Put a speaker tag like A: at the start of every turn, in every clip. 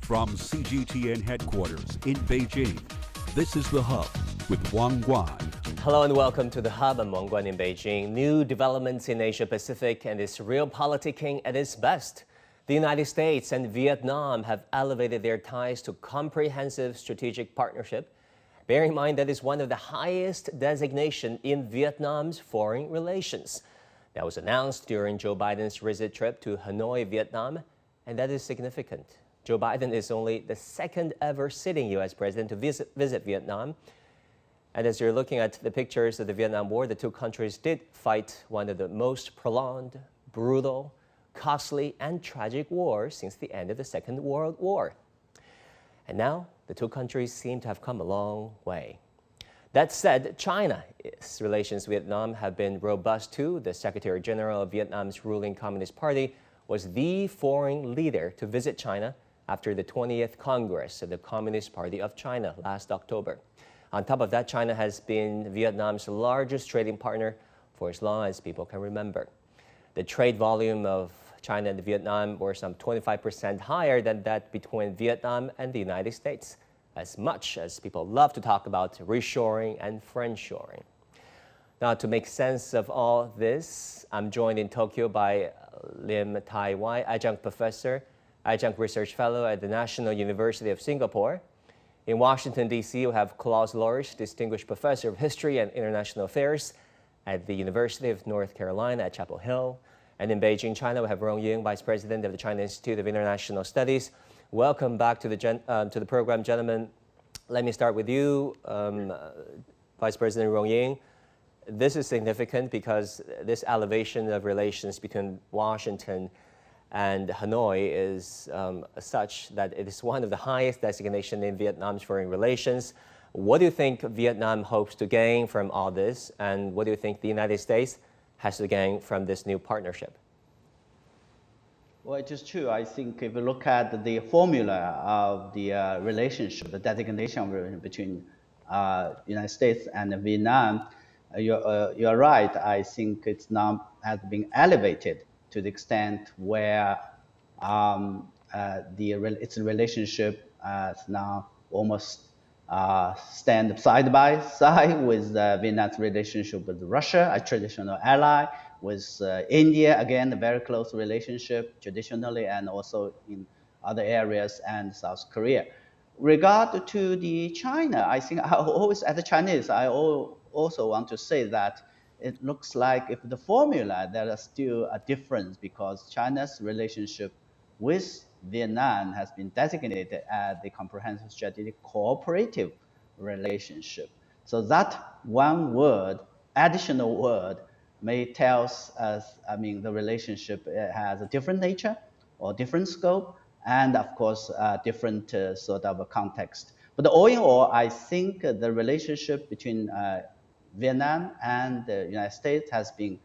A: From CGTN headquarters in Beijing, this is The Hub with Wang Guan.
B: Hello and welcome to The Hub. I'm Wang Guan in Beijing. New developments in Asia Pacific and its real politicking at its best. The United States and Vietnam have elevated their ties to comprehensive strategic partnership. Bear in mind that is one of the highest designation in Vietnam's foreign relations. That was announced during Joe Biden's visit trip to Hanoi, Vietnam, and that is significant. Joe Biden is only the second ever sitting U.S. president to visit Vietnam. And as you're looking at the pictures of the Vietnam War, the two countries did fight one of the most prolonged, brutal, costly, and tragic wars since the end of the Second World War. And now, the two countries seem to have come a long way. That said, China's relations with Vietnam have been robust too. The Secretary General of Vietnam's ruling Communist Party was the foreign leader to visit China after the 20th Congress of the Communist Party of China last October. On top of that, China has been Vietnam's largest trading partner for as long as people can remember. The trade volume of China and Vietnam were some 25% higher than that between Vietnam and the United States, as much as people love to talk about reshoring and friendshoring. Now, to make sense of all this, I'm joined in Tokyo by Lim Tai Wei, adjunct professor, adjunct research fellow at the National University of Singapore. In Washington, D.C., we have Klaus Larres, distinguished professor of history and international affairs at the University of North Carolina at Chapel Hill. And in Beijing, China, we have Rong Ying, vice president of the China Institute of International Studies. Welcome back to the program, gentlemen. Let me start with you, Vice President Rong Ying. This is significant because this elevation of relations between Washington and Hanoi is such that it is one of the highest designation in Vietnam's foreign relations. What do you think Vietnam hopes to gain from all this, and what do you think the United States has to gain from this new partnership?
C: Well, it is true. I think if you look at the formula of the relationship, the designation between United States and Vietnam, you're right. I think it's now has been elevated to the extent where its relationship is now almost stand side by side with Vietnam's relationship with Russia, a traditional ally, with India, again, a very close relationship traditionally and also in other areas, and South Korea. Regard to the China, I think I always, as a Chinese, I also want to say that it looks like if the formula, there is still a difference because China's relationship with Vietnam has been designated as the comprehensive strategic cooperative relationship. So that one word, additional word, may tell us, the relationship has a different nature or different scope, and of course, different sort of a context. But all in all, I think the relationship between Vietnam and the United States has been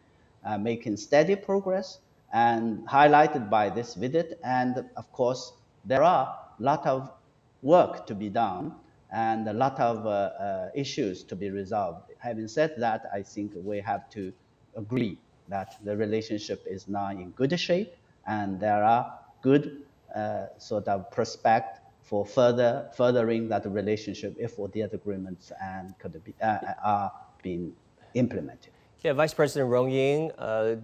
C: making steady progress and highlighted by this visit. And of course, there are a lot of work to be done and a lot of issues to be resolved. Having said that, I think we have to agree that the relationship is now in good shape and there are good sort of prospect for furthering that relationship if all the agreements and could be are being implemented.
B: Yeah, Vice President Rong Ying,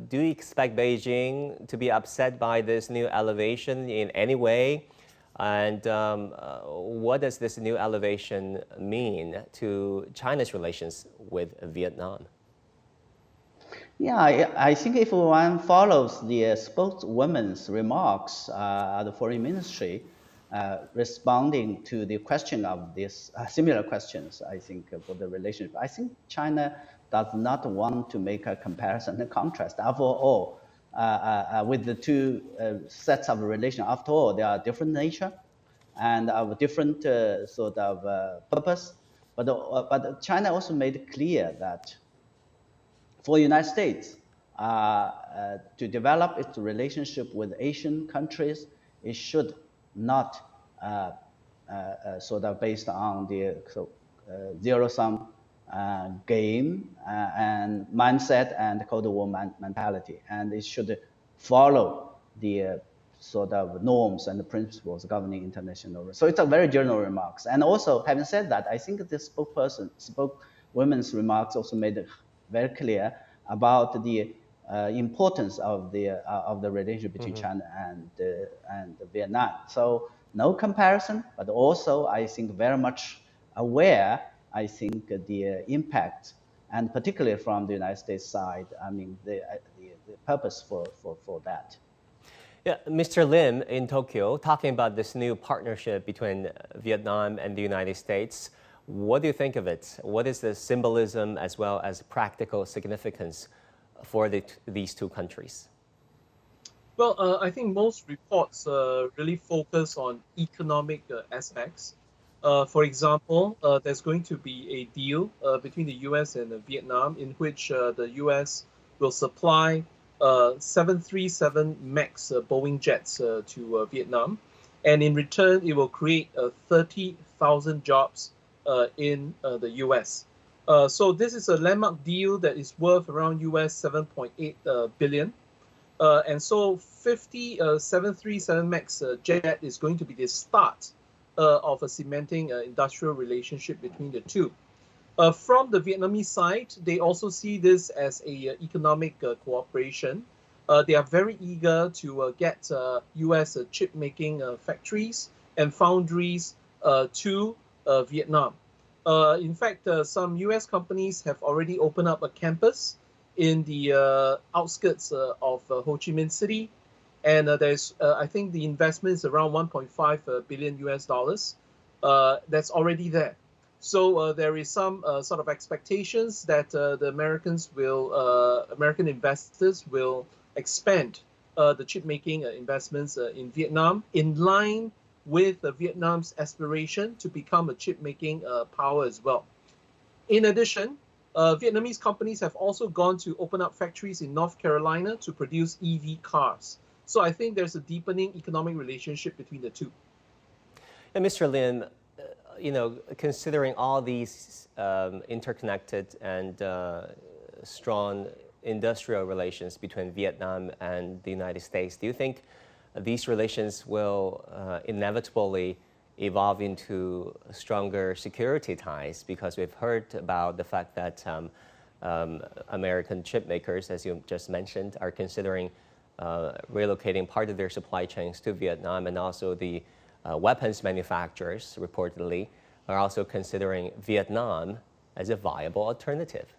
B: do you expect Beijing to be upset by this new elevation in any way? And what does this new elevation mean to China's relations with Vietnam?
C: Yeah, I think if one follows the spokeswoman's remarks, the foreign ministry, responding to the question of this similar questions, I think for the relationship, I think China does not want to make a comparison and contrast. After all, with the two sets of relations, after all, they are different nature and of different sort of purpose. But China also made it clear that for the United States to develop its relationship with Asian countries, it should not sort of based on the zero-sum game and mindset and Cold War mentality, and it should follow the sort of norms and the principles governing international. So it's a very general remarks. And also, having said that, I think the spokeswoman's remarks also made it very clear about the importance of the relationship between China and Vietnam. So no comparison, but also I think very much aware. I think the impact, and particularly from the United States side, I mean the purpose for that.
B: Yeah, Mr. Lim in Tokyo, talking about this new partnership between Vietnam and the United States, what do you think of it? What is the symbolism as well as practical significance for these two countries?
D: Well, I think most reports really focus on economic aspects. For example, there's going to be a deal between the U.S. and Vietnam in which the U.S. will supply 737 MAX Boeing jets to Vietnam. And in return, it will create 30,000 jobs in the U.S. So this is a landmark deal that is worth around U.S. 7.8 billion. And so 50 737 MAX jet is going to be the start of a cementing industrial relationship between the two. From the Vietnamese side, they also see this as a economic cooperation. They are very eager to get U.S. chip making factories and foundries to Vietnam. In fact, some U.S. companies have already opened up a campus in the outskirts of Ho Chi Minh City, and there's I think the investment is around 1.5 billion US dollars. That's already there. So there is some sort of expectations that the American investors will expand the chip making investments in Vietnam in line with Vietnam's aspiration to become a chip making power as well. In addition, Vietnamese companies have also gone to open up factories in North Carolina to produce EV cars. So I think there's a deepening economic relationship between the two.
B: And Mr. Lim, considering all these interconnected and strong industrial relations between Vietnam and the United States, do you think these relations will inevitably evolve into stronger security ties? Because we've heard about the fact that American chip makers, as you just mentioned, are considering relocating part of their supply chains to Vietnam, and also the weapons manufacturers reportedly are also considering Vietnam as a viable alternative.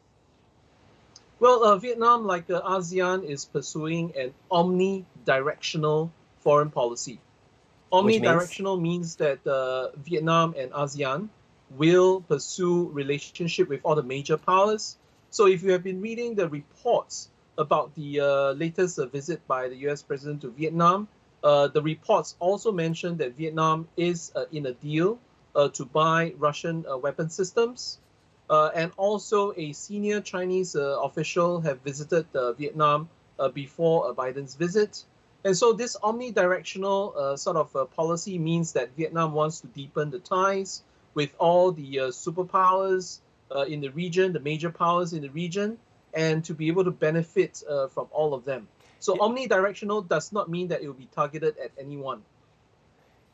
D: Well, Vietnam, like ASEAN, is pursuing an omni-directional foreign policy. Omni-directional means that Vietnam and ASEAN will pursue relationship with all the major powers. So if you have been reading the reports about the latest visit by the US president to Vietnam, the reports also mentioned that Vietnam is in a deal to buy Russian weapon systems. And also a senior Chinese official have visited Vietnam before Biden's visit. And so this omnidirectional sort of policy means that Vietnam wants to deepen the ties with all the superpowers in the region, the major powers in the region, and to be able to benefit from all of them. So omnidirectional does not mean that it will be targeted at anyone.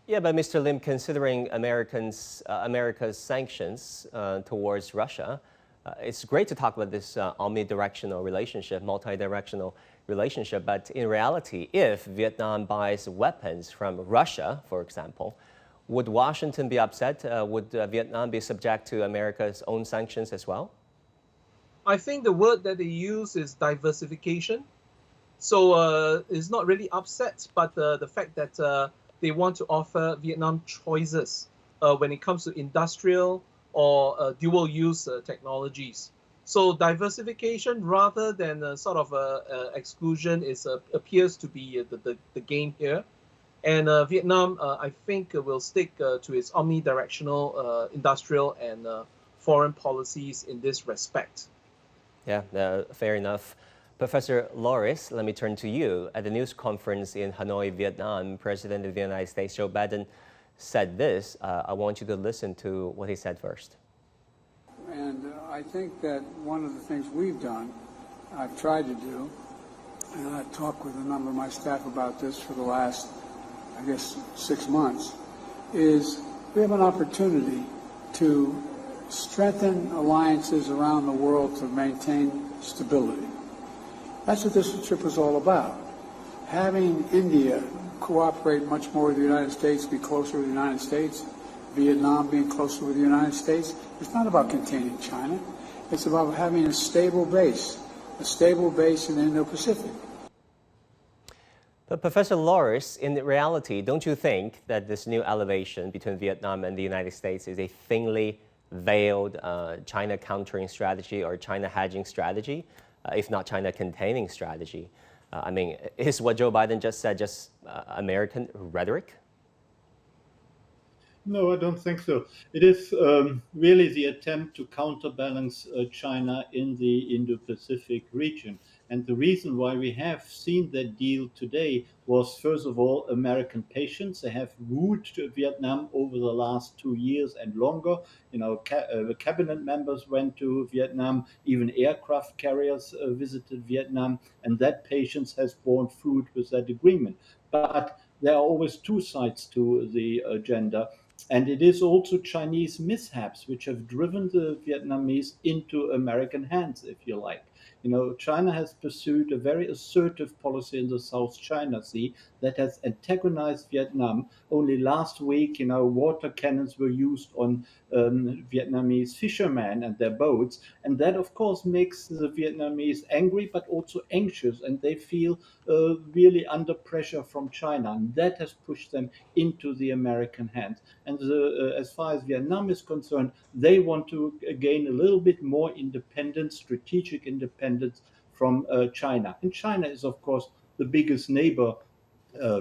B: Yeah, but Mr. Lim, considering America's sanctions towards Russia, it's great to talk about this omnidirectional relationship, multi-directional relationship. But in reality, if Vietnam buys weapons from Russia, for example, would Washington be upset? Would Vietnam be subject to America's own sanctions as well?
D: I think the word that they use is diversification. So it's not really upset, but the fact that they want to offer Vietnam choices when it comes to industrial or dual-use technologies. So diversification rather than sort of exclusion appears to be the game here. And Vietnam, I think, will stick to its omnidirectional industrial and foreign policies in this respect.
B: Yeah, fair enough. Professor Larres, let me turn to you. At the news conference in Hanoi, Vietnam, President of the United States, Joe Biden, said this. I want you to listen to what he said first.
E: And I think that one of the things we've done, I've tried to do, and I've talked with a number of my staff about this for the last I guess, 6 months, is we have an opportunity to strengthen alliances around the world to maintain stability. That's what this trip was all about. Having India cooperate much more with the United States, be closer with the United States, Vietnam being closer with the United States. It's not about containing China. It's about having a stable base in the Indo-Pacific.
B: But Professor Larres, in reality, don't you think that this new elevation between Vietnam and the United States is a thinly veiled China countering strategy or China hedging strategy, if not China containing strategy? I mean, is what Joe Biden just said just American rhetoric?
F: No, I don't think so. It is really the attempt to counterbalance China in the Indo-Pacific region. And the reason why we have seen that deal today was, first of all, American patience. They have wooed Vietnam over the last 2 years and longer. You know, the cabinet members went to Vietnam, even aircraft carriers visited Vietnam, and that patience has borne fruit with that agreement. But there are always two sides to the agenda. And it is also Chinese mishaps which have driven the Vietnamese into American hands, if you like. You know, China has pursued a very assertive policy in the South China Sea that has antagonized Vietnam. Only last week, you know, water cannons were used on Vietnamese fishermen and their boats. And that, of course, makes the Vietnamese angry, but also anxious. And they feel really under pressure from China. And that has pushed them into the American hands. And as far as Vietnam is concerned, they want to gain a little bit more independence, strategic independence from China. And China is, of course, the biggest neighbor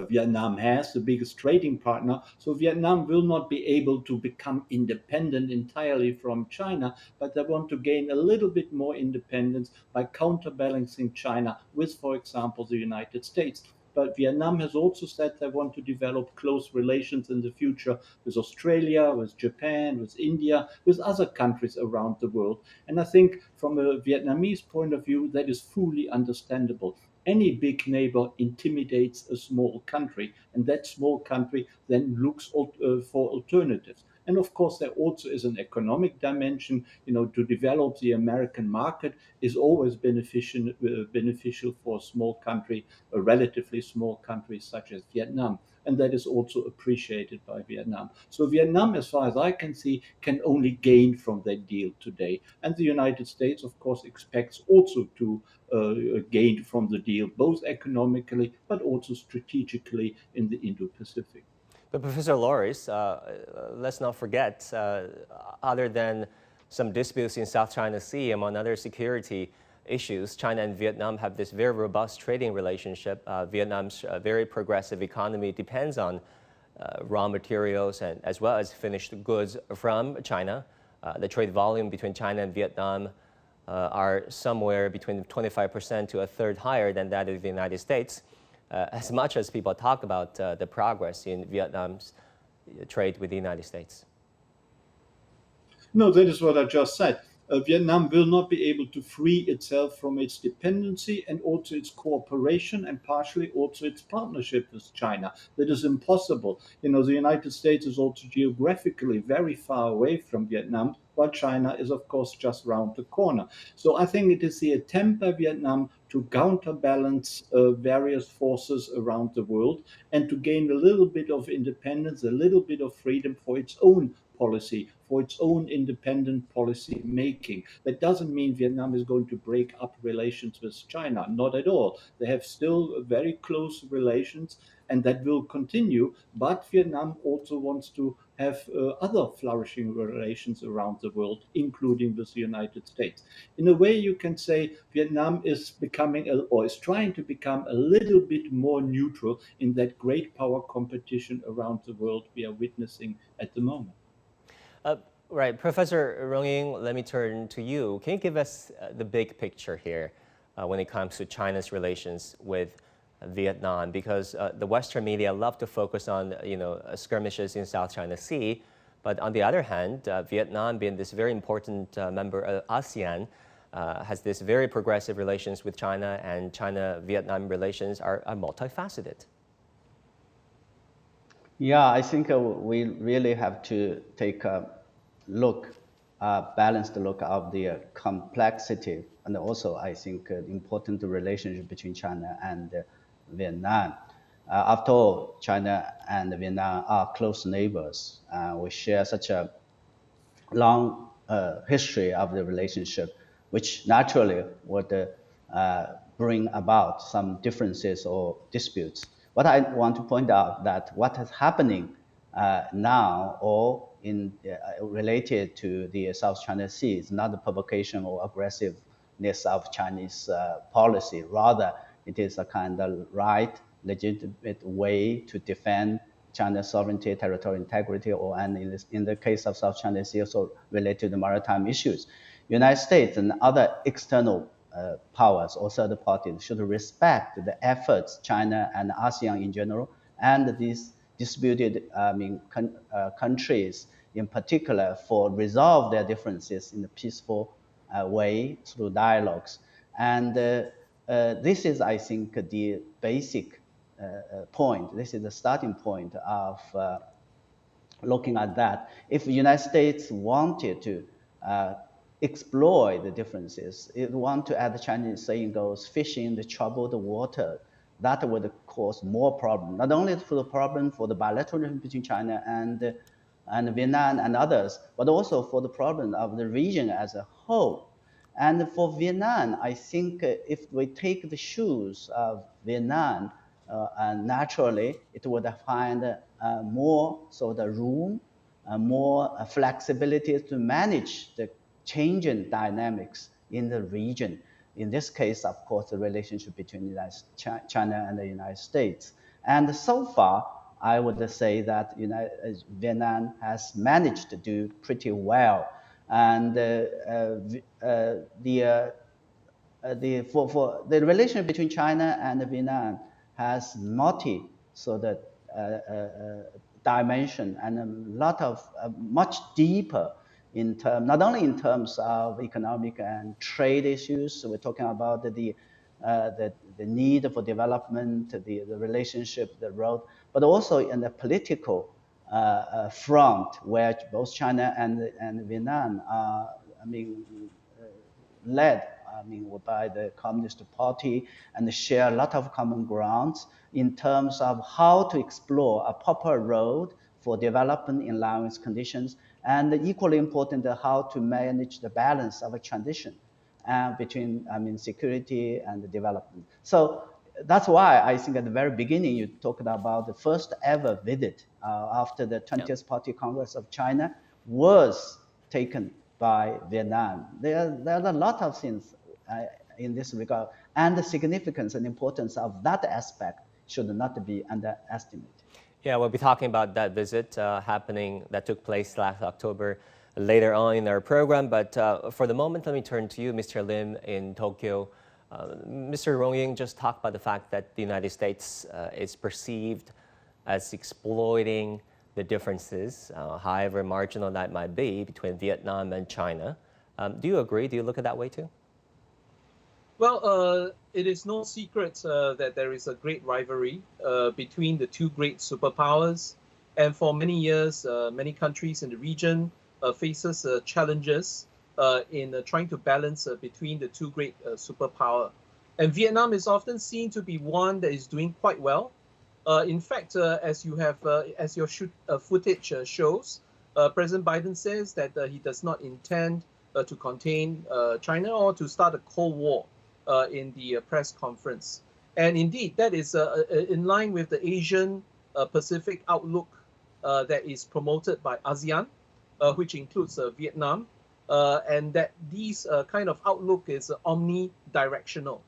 F: Vietnam has, the biggest trading partner. So Vietnam will not be able to become independent entirely from China, but they want to gain a little bit more independence by counterbalancing China with, for example, the United States. But Vietnam has also said they want to develop close relations in the future with Australia, with Japan, with India, with other countries around the world. And I think from a Vietnamese point of view, that is fully understandable. Any big neighbor intimidates a small country, and that small country then looks for alternatives. And of course, there also is an economic dimension. You know, to develop the American market is always beneficial for a small country, a relatively small country such as Vietnam. And that is also appreciated by Vietnam. So Vietnam, as far as I can see, can only gain from that deal today. And the United States, of course, expects also to gain from the deal, both economically but also strategically in the Indo-Pacific.
B: But Professor Larres, let's not forget, other than some disputes in South China Sea, among other security issues, China and Vietnam have this very robust trading relationship. Vietnam's very progressive economy depends on raw materials and as well as finished goods from China. The trade volume between China and Vietnam are somewhere between 25% to a third higher than that of the United States. As much as people talk about the progress in Vietnam's trade with the United States.
F: No, that is what I just said. Vietnam will not be able to free itself from its dependency and also its cooperation and partially also its partnership with China. That is impossible. You know, the United States is also geographically very far away from Vietnam, while China is, of course, just round the corner. So I think it is the attempt by Vietnam to counterbalance various forces around the world and to gain a little bit of independence, a little bit of freedom for its own policy, for its own independent policy making. That doesn't mean Vietnam is going to break up relations with China, not at all. They have still very close relations and that will continue, but Vietnam also wants to have other flourishing relations around the world, including with the United States. In a way, you can say Vietnam is becoming, or is trying to become a little bit more neutral in that great power competition around the world we are witnessing at the moment.
B: Right, Professor Rong Ying, let me turn to you. Can you give us the big picture here when it comes to China's relations with Vietnam? Because the Western media love to focus on, skirmishes in South China Sea, but on the other hand, Vietnam, being this very important member of ASEAN, has this very progressive relations with China, and China-Vietnam relations are multifaceted.
C: Yeah, I think we really have to take a look, balanced look of the complexity, and also I think important relationship between China and Vietnam. After all, China and Vietnam are close neighbors. We share such a long history of the relationship, which naturally would bring about some differences or disputes. What I want to point out that what is happening now or related to the South China Sea is not the provocation or aggressiveness of Chinese policy. Rather, it is a kind of right, legitimate way to defend China's sovereignty, territorial integrity, or and in the case of South China Sea, also related to maritime issues. United States and other external powers or third parties should respect the efforts China and ASEAN in general and these disputed countries in particular for resolve their differences in a peaceful way through dialogues. And this is, I think, the basic point. This is the starting point of looking at that. If the United States wanted to exploit the differences, it want to, as the Chinese saying goes, fish in the troubled water, that would cause more problem. Not only for the problem for the bilateral relations between China and Vietnam and others, but also for the problem of the region as a whole. And for Vietnam, I think if we take the shoes of Vietnam, and naturally it would find more sort of room, more flexibility to manage the changing dynamics in the region. In this case, of course, the relationship between China and the United States. And so far, I would say that Vietnam has managed to do pretty well. And for the relationship between China and Vietnam has multi sort of dimension and a lot of much deeper in terms, not only in terms of economic and trade issues. So we're talking about the need for development, the relationship, the road, but also in the political front, where both China and Vietnam are, led by the Communist Party and share a lot of common grounds in terms of how to explore a proper road for development in allowance conditions, and equally important, how to manage the balance of a transition between security and development. So that's why I think at the very beginning you talked about the first ever visit after the 20th Party Congress of China was taken by Vietnam. There are a lot of things in this regard, and the significance and importance of that aspect should not be underestimated.
B: Yeah, we'll be talking about that visit that took place last October later on in our program. But for the moment, let me turn to you, Mr. Lim in Tokyo. Mr. Rong Ying just talked about the fact that the United States is perceived as exploiting the differences, however marginal that might be, between Vietnam and China. Do you agree? Do you look at that way too?
D: Well, it is no secret that there is a great rivalry between the two great superpowers. And for many years, many countries in the region faces challenges in trying to balance between the two great superpower. And Vietnam is often seen to be one that is doing quite well. In fact, as your footage shows, President Biden says that he does not intend to contain China or to start a Cold War in the press conference. And indeed, that is in line with the Asian Pacific outlook that is promoted by ASEAN, which includes Vietnam, and that these kind of outlook is omni-directional.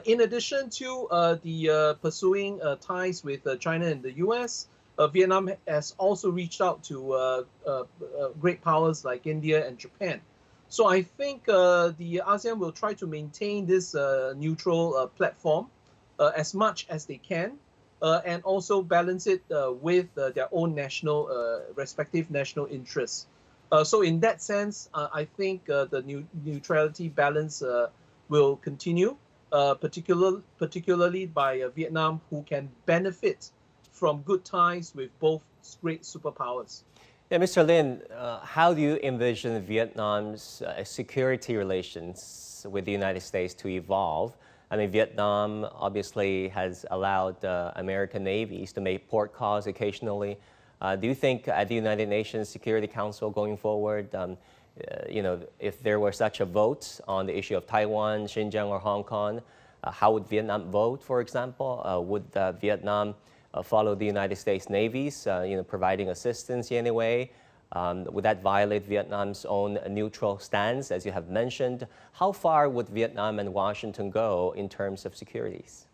D: In addition to the pursuing ties with China and the U.S., Vietnam has also reached out to great powers like India and Japan. So I think the ASEAN will try to maintain this neutral platform as much as they can, and also balance it with their own respective national interests. So in that sense, I think the neutrality balance will continue, particularly by Vietnam, who can benefit from good ties with both great superpowers.
B: Yeah, Mr. Lin, how do you envision Vietnam's security relations with the United States to evolve? I mean, Vietnam obviously has allowed American navies to make port calls occasionally. Do you think at the United Nations Security Council going forward, if there were such a vote on the issue of Taiwan, Xinjiang, or Hong Kong, how would Vietnam vote, for example? Would Vietnam follow the United States navies, providing assistance in any way? Would that violate Vietnam's own neutral stance, as you have mentioned? How far would Vietnam and Washington go in terms of securities?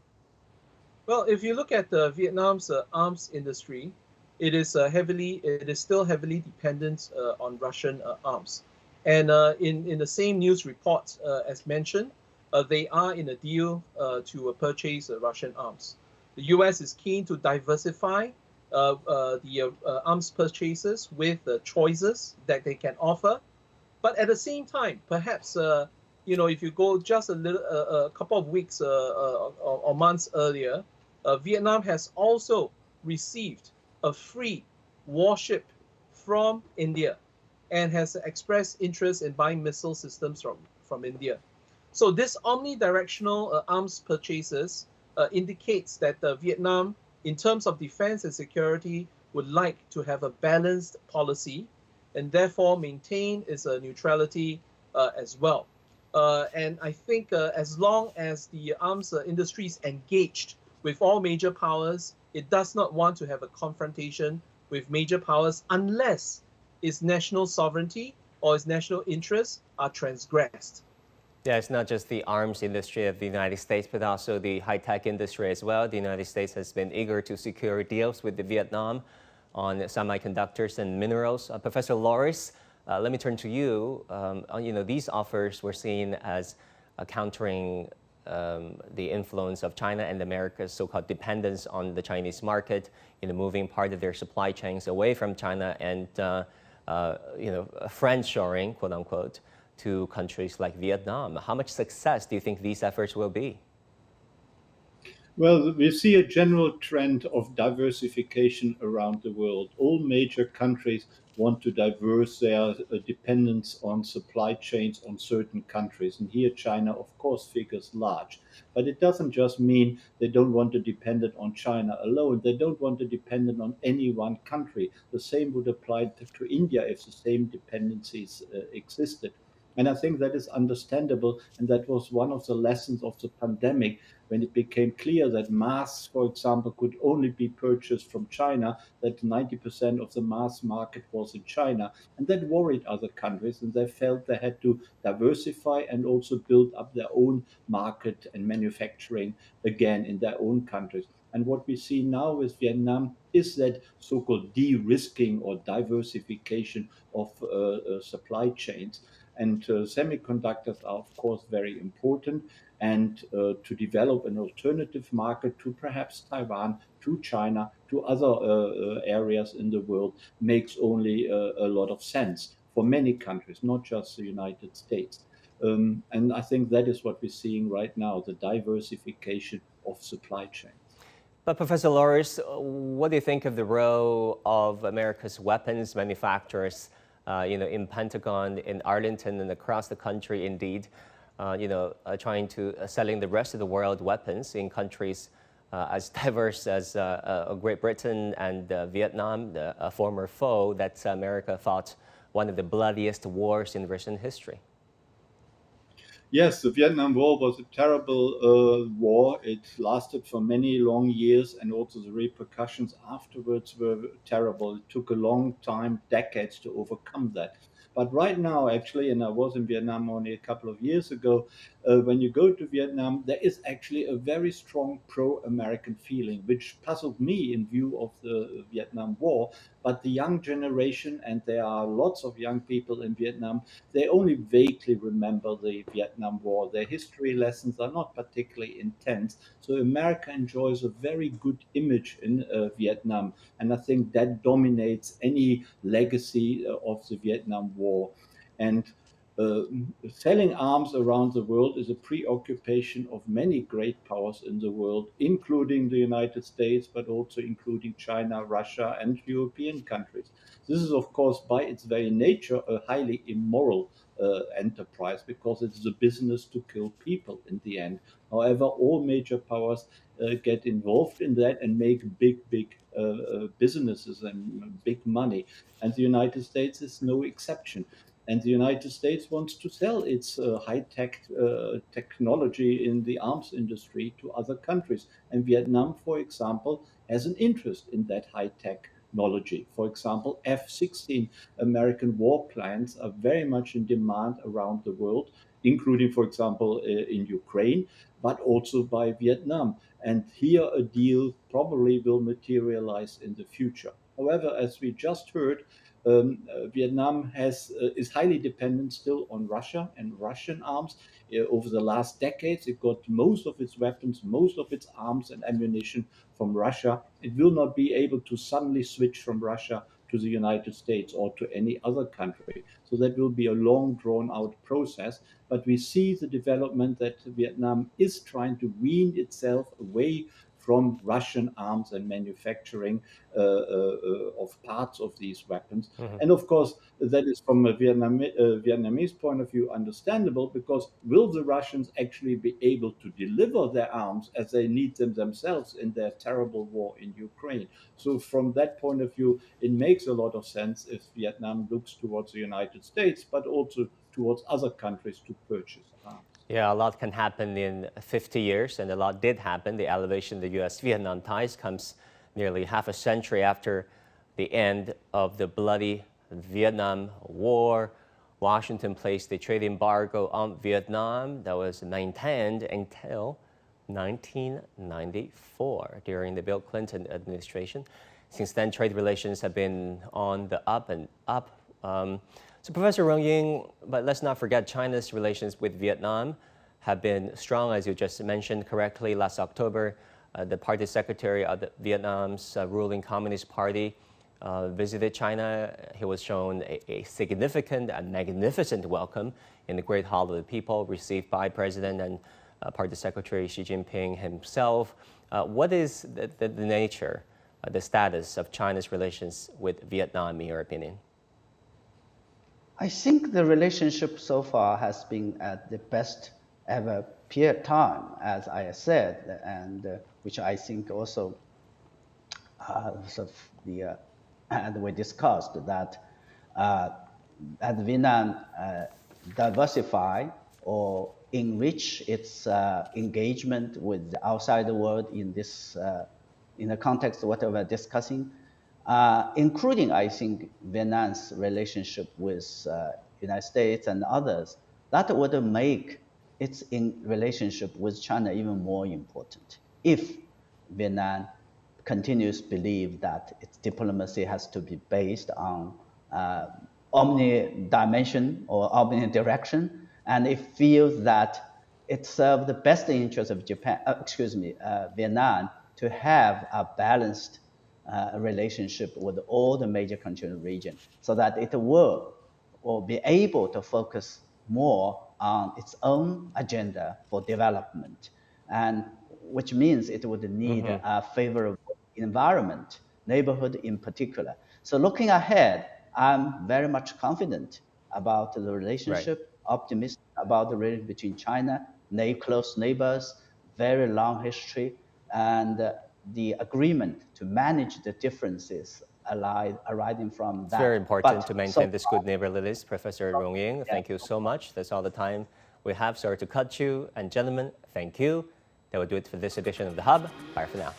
D: Well, if you look at Vietnam's arms industry, it is still heavily dependent on Russian arms. And in the same news report as mentioned, they are in a deal to purchase Russian arms. The U.S. is keen to diversify the arms purchases with choices that they can offer. But at the same time, perhaps, if you go just a couple of weeks or months earlier, Vietnam has also received a free warship from India and has expressed interest in buying missile systems from India. So this omni-directional arms purchases indicates that Vietnam, in terms of defense and security, would like to have a balanced policy and therefore maintain its neutrality as well. And I think as long as the arms industry is engaged with all major powers, it does not want to have a confrontation with major powers unless its national sovereignty or its national interests are transgressed.
B: Yeah, it's not just the arms industry of the United States, but also the high-tech industry as well. The United States has been eager to secure deals with Vietnam on semiconductors and minerals. Professor Larres, let me turn to you. These offers were seen as countering the influence of China and America's so-called dependence on the Chinese market, moving part of their supply chains away from China and, friend-shoring, quote-unquote, to countries like Vietnam. How much success do you think these efforts will be?
F: Well, we see a general trend of diversification around the world. All major countries want to diverse their dependence on supply chains on certain countries. And here China, of course, figures large. But it doesn't just mean they don't want to depend on China alone. They don't want to depend on any one country. The same would apply to India if the same dependencies existed. And I think that is understandable. And that was one of the lessons of the pandemic when it became clear that masks, for example, could only be purchased from China, that 90% of the mask market was in China. And that worried other countries, and they felt they had to diversify and also build up their own market and manufacturing again in their own countries. And what we see now with Vietnam is that so-called de-risking or diversification of supply chains. And semiconductors are, of course, very important. And to develop an alternative market to perhaps Taiwan, to China, to other areas in the world makes only a lot of sense for many countries, not just the United States. And I think that is what we're seeing right now, the diversification of supply chains.
B: But Professor Larres, what do you think of the role of America's weapons manufacturers, in Pentagon, in Arlington, and across the country, indeed, trying to selling the rest of the world weapons in countries as diverse as Great Britain and Vietnam, a former foe that America fought one of the bloodiest wars in recent history?
F: Yes, the Vietnam War was a terrible war. It lasted for many long years, and also the repercussions afterwards were terrible. It took a long time, decades, to overcome that. But right now, actually, and I was in Vietnam only a couple of years ago, when you go to Vietnam, there is actually a very strong pro-American feeling, which puzzled me in view of the Vietnam War. But the young generation, and there are lots of young people in Vietnam, they only vaguely remember the Vietnam War. Their history lessons are not particularly intense. So America enjoys a very good image in Vietnam. And I think that dominates any legacy of the Vietnam War. And selling arms around the world is a preoccupation of many great powers in the world, including the United States, but also including China, Russia, and European countries. This is, of course, by its very nature, a highly immoral enterprise because it's a business to kill people in the end. However, all major powers get involved in that and make big businesses and big money. And the United States is no exception. And the United States wants to sell its high-tech technology in the arms industry to other countries. And Vietnam, for example, has an interest in that high-tech technology. For example, F-16 American war planes are very much in demand around the world, including, for example, in Ukraine, but also by Vietnam. And here a deal probably will materialize in the future. However, as we just heard, Vietnam is highly dependent still on Russia and Russian arms. Over the last decades, it got most of its weapons, most of its arms and ammunition from Russia. It will not be able to suddenly switch from Russia to the United States or to any other country. So that will be a long, drawn-out process. But we see the development that Vietnam is trying to wean itself away from Russian arms and manufacturing of parts of these weapons. Mm-hmm. And of course, that is from a Vietnamese point of view understandable, because will the Russians actually be able to deliver their arms as they need them themselves in their terrible war in Ukraine? So from that point of view, it makes a lot of sense if Vietnam looks towards the United States, but also towards other countries to purchase arms.
B: Yeah, a lot can happen in 50 years, and a lot did happen. The elevation of the U.S. Vietnam ties comes nearly half a century after the end of the bloody Vietnam War. Washington placed a trade embargo on Vietnam that was maintained until 1994 during the Bill Clinton administration. Since then, trade relations have been on the up and up. So Professor Rong Ying, but let's not forget China's relations with Vietnam have been strong, as you just mentioned correctly. Last October, the party secretary of Vietnam's ruling Communist Party visited China. He was shown a significant and magnificent welcome in the Great Hall of the People, received by President and Party Secretary Xi Jinping himself. What is the nature, the status of China's relations with Vietnam, in your opinion?
C: I think the relationship so far has been at the best ever period time, as I said, and which I think also and we discussed that as Vietnam diversify or enrich its engagement with the outside world in this in the context of what we're discussing. Including, I think, Vietnam's relationship with United States and others, that would make its relationship with China even more important. If Vietnam continues to believe that its diplomacy has to be based on omni-dimension or omni-direction, and it feels that it serves the best interest of Vietnam to have a balanced relationship with all the major countries in the region, so that it will or be able to focus more on its own agenda for development, and which means it would need a favorable environment, neighborhood in particular. So looking ahead, I'm very much confident about the relationship, optimistic about the relationship between China, close neighbors, very long history, and the agreement to manage the differences arising from that.
B: It's very important to maintain this good neighborly list. Professor Rong Ying, thank you so much. That's all the time we have. Sorry to cut you. And gentlemen, thank you. That will do it for this edition of The Hub. Bye for now.